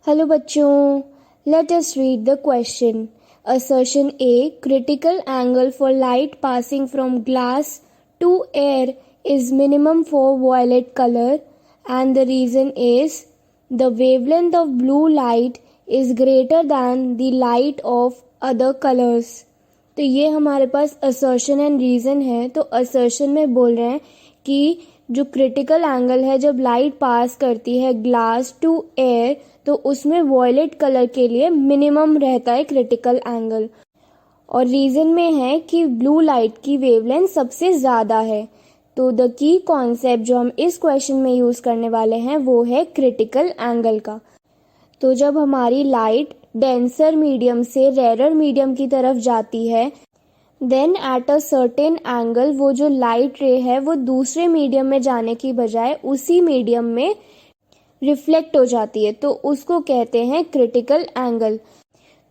Hello बच्चों, let us read the question. Assertion A. Critical angle for light passing from glass to air is minimum for violet color, and the reason is the wavelength of blue light is greater than the light of other colors. तो ये हमारे पास assertion and reason है. तो assertion में बोल रहे हैं कि जो क्रिटिकल एंगल है जब लाइट पास करती है ग्लास टू एयर, तो उसमें वॉयलेट कलर के लिए मिनिमम रहता है क्रिटिकल एंगल. और रीजन में है कि ब्लू लाइट की वेवलेंथ सबसे ज़्यादा है. तो द की कॉन्सेप्ट जो हम इस क्वेश्चन में यूज़ करने वाले हैं वो है क्रिटिकल एंगल का. तो जब हमारी लाइट डेंसर मीडियम से रेरर मीडियम की तरफ जाती है, then at a certain angle वो जो लाइट रे है वो दूसरे मीडियम में जाने की बजाय उसी मीडियम में रिफ्लेक्ट हो जाती है, तो उसको कहते हैं क्रिटिकल एंगल.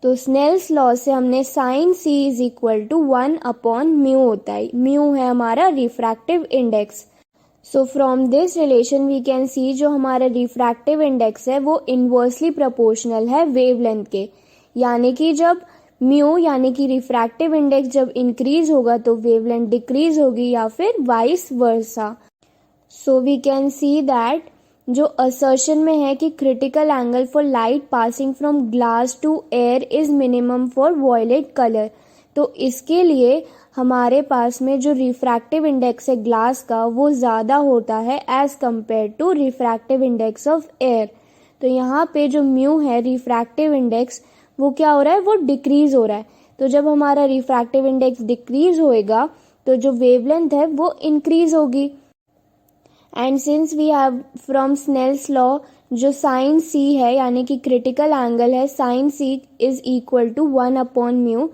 तो स्नेल्स लॉ से हमने sine C is equal to 1/μ होता है. म्यू है हमारा refractive index. So from this relation we can see जो हमारा रिफ्रैक्टिव इंडेक्स है वो इनवर्सली प्रोपोर्शनल है वेवलेंथ के. यानी कि जब म्यू यानी कि रिफ्रैक्टिव इंडेक्स जब इंक्रीज होगा तो वेवलेंथ डिक्रीज होगी या फिर vice versa. So we can see that जो असर्शन में है कि critical angle for light passing from glass to air is minimum for violet colour. तो इसके लिए हमारे पास में जो रिफ्रैक्टिव इंडेक्स है ग्लास का वो ज़्यादा होता है as compare to refractive index of air. तो यहाँ पे जो म्यू है रिफ्रैक्टिव इंडेक्स वो क्या हो रहा है, वो डिक्रीज हो रहा है. तो जब हमारा रिफ्रैक्टिव इंडेक्स डिक्रीज होएगा तो जो वेवलेंथ है वो इंक्रीज होगी. And since we have from Snell's law जो साइन सी है यानी कि क्रिटिकल एंगल है sine C is equal to 1/μ.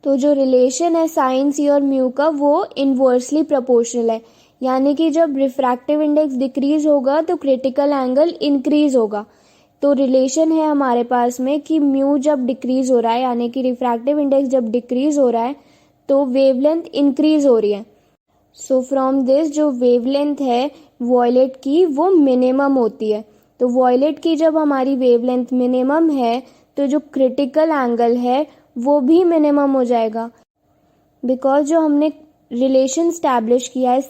तो जो रिलेशन है साइन सी और म्यू का वो इनवर्सली प्रोपोर्शनल है. यानी कि जब रिफ्रैक्टिव इंडेक्स डिक्रीज होगा तो क्रिटिकल एंगल इंक्रीज होगा. तो रिलेशन है हमारे पास में कि म्यू जब डिक्रीज हो रहा है यानी कि रिफ्रैक्टिव इंडेक्स जब डिक्रीज हो रहा है तो वेवलेंथ इंक्रीज हो रही है. सो फ्रॉम दिस जो वेवलेंथ है वॉयलेट की वो मिनिमम होती है. तो वॉयलेट की जब हमारी वेवलेंथ मिनिमम है तो जो क्रिटिकल एंगल है वो भी मिनिमम हो जाएगा. बिकॉज जो हमने रिलेशन स्टैब्लिश किया है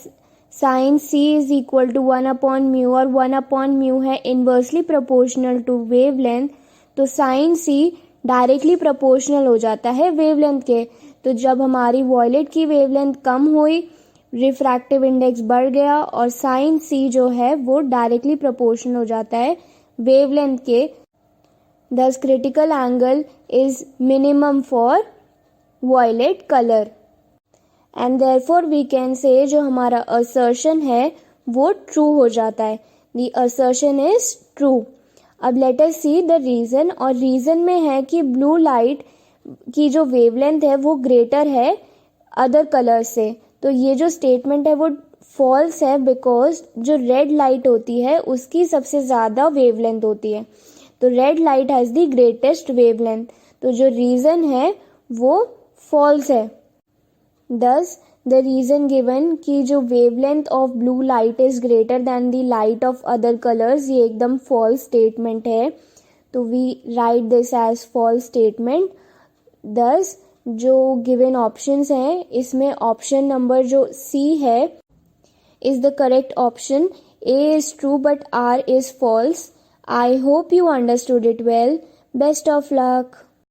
sine C is equal to 1/μ और 1/μ है इनवर्सली प्रोपोर्शनल टू वेवलेंथ. तो साइन सी डायरेक्टली प्रोपोर्शनल हो जाता है वेवलेंथ के. तो जब हमारी वॉयलेट की वेवलेंथ कम हुई रिफ्रैक्टिव इंडेक्स बढ़ गया और साइन सी जो है वो डायरेक्टली प्रोपोर्शनल हो जाता है वेवलेंथ के. Thus critical angle is minimum for violet colour. And therefore we can say जो हमारा असर्शन है वो ट्रू हो जाता है. The assertion is true. अब let us see the reason. और रीजन में है कि ब्लू लाइट की जो वेवलेंथ है वो ग्रेटर है अदर कलर से. तो ये जो स्टेटमेंट है वो फॉल्स है बिकॉज जो रेड लाइट होती है उसकी सबसे ज़्यादा वेवलेंथ होती है. तो red light has the greatest wavelength. तो जो रीज़न है वो फॉल्स है. दस द रीज़न गिवन कि जो wavelength of blue light is greater than the light of other colours ये एकदम फॉल्स स्टेटमेंट है. तो we write this as false statement. Thus जो गिवन ऑप्शंस हैं इसमें ऑप्शन नंबर जो सी है is the correct option. A is true but R is false. I hope you understood it well. Best of luck.